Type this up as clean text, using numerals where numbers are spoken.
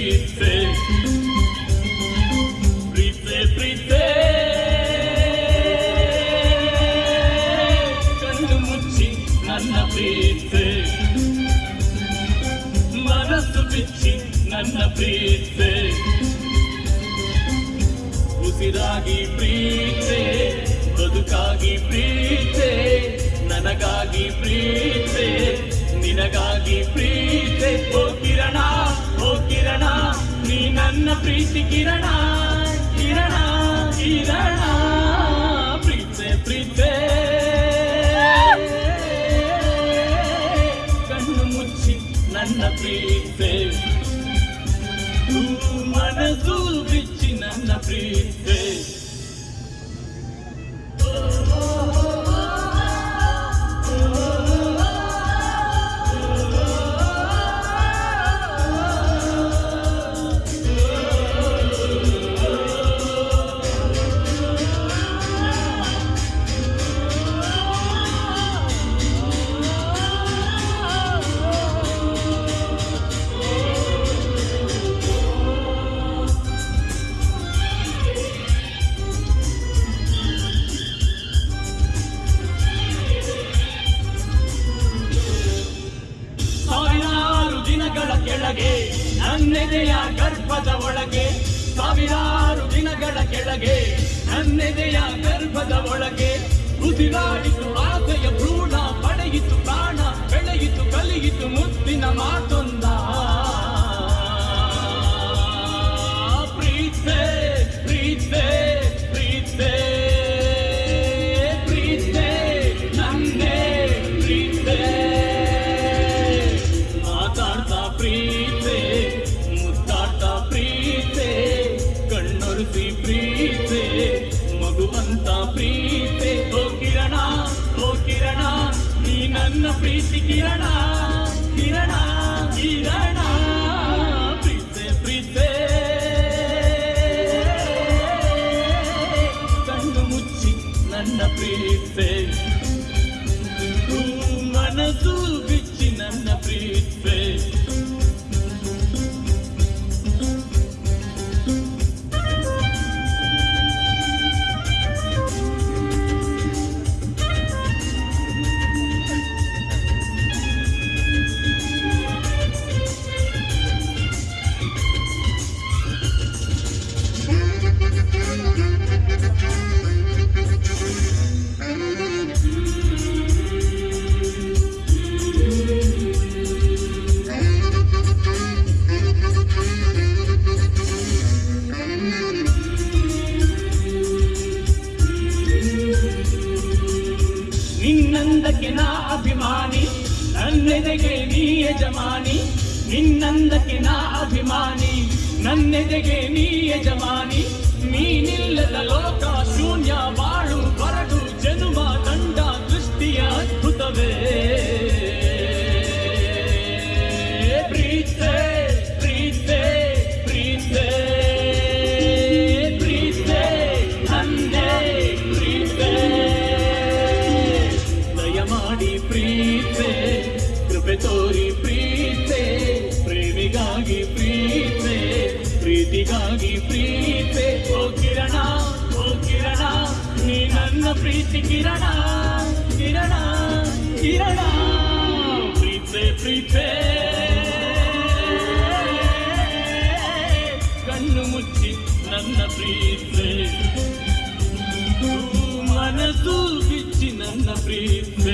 ಪ್ರೀತೆ ಪ್ರೀತೆ ಪ್ರೀತೆ ಕಣ್ಣು ಮುಚ್ಚಿ ನನ್ನ ಪ್ರೀತೆ ಮನಸ್ಸು ಬಿಚ್ಚಿ ನನ್ನ ಪ್ರೀತೆ ಉಸಿರಾಗಿ ಪ್ರೀತೆ ಬದುಕಾಗಿ ಪ್ರೀತೆ ನನಗಾಗಿ ಪ್ರೀತೆ ನಿನಗಾಗಿ ಪ್ರೀತೆ ಓ ಕಿರಣ ನೀ ನನ್ನ ಪ್ರೀತಿ ಕಿರಣ ಕಿರಣ ಕಿರಣ ಪ್ರೀತೆ ಪ್ರೀತೆ ಕಣ್ಣು ಮುಚ್ಚಿ ನನ್ನ ಪ್ರೀತೆ ಮನಸ್ಸು ಬಿಚ್ಚಿ ನನ್ನ ಪ್ರೀತೆ ನನ್ನೆದೆಯ ಗರ್ಭದ ಒಳಗೆ ಸಾವಿರಾರು ದಿನಗಳ ಕೆಳಗೆ ನನ್ನೆದೆಯ ಗರ್ಭದ ಒಳಗೆ ಉಸಿರಾಡಿತು ಆಸೆಯ ಭ್ರೂಣ ಪಡೆಯಿತು ಪ್ರಾಣ ಬೆಳೆಯಿತು ಕಲಿಯಿತು ಮುತ್ತಿನ ಮಾತೊಂದ ಪ್ರೀತೆ ಪ್ರೀತೆ ಪ್ರೀತೆ ಪ್ರೀತೆ ನನ್ನೇ ಪ್ರೀತೆ ಮಾತಾಡ್ತಾ ಪ್ರೀತೆ ಪ್ರೀತೆ ಮಗುವಂತ ಪ್ರೀತೆ ಓ ಕಿರಣ ನೀ ನನ್ನ ಪ್ರೀತಿ ಕಿರಣ ಕಿರಣ ಕಿರಣ ಪ್ರೀತೆ ಪ್ರೀತೆ ಕಣ್ಣು ಮುಚ್ಚಿ ನನ್ನ ಪ್ರೀತೆ ಮನಸ್ಸು ಬಿಚ್ಚಿ ನನ್ನ ಪ್ರೀತೆ ನಿನ್ನಂದಕ್ಕೆ ನಾ ಅಭಿಮಾನಿ ನನ್ನೆದೆಗೆ ನೀ ಯಜಮಾನಿ ನಿನ್ನಂದಕ್ಕೆ ನಾ ಅಭಿಮಾನಿ ನನ್ನೆದೆಗೆ ನೀ ಯಜಮಾನಿ ನೀನಿಲ್ಲದ ಲೋಕ ಶೂನ್ಯ ಬಾಳು ಬರಡು ಜನುಮ ದಂಡ ದೃಷ್ಟಿಯ ಅದ್ಭುತವೇ ಪ್ರೀತೆ ಪ್ರೀತೆ ಪ್ರೀತೆ ಪ್ರೀತೆ ನನ್ನೇ ಪ್ರೀತೆ ಮಾಡಿ ಪ್ರೀತೆ ಕೃಪೆ ತೋರಿ ಪ್ರೀತೆ ಪ್ರೇಮಿಗಾಗಿ ಪ್ರೀತೆ ಪ್ರೀತಿಗಾಗಿ ಪ್ರೀತೆ ಓ ಕಿರಣ ನೀ ನನ್ನ ಪ್ರೀತಿ ಕಿರಣ ಕಿರಣ ಕಿರಣ ಪ್ರೀತೆ ಪ್ರೀತೆ ಕಣ್ಣು ಮುಚ್ಚಿ ನನ್ನ ಪ್ರೀತೆ ಮನಸ್ಸು ಬಿಚ್ಚಿ ನನ್ನ ಪ್ರೀತಿ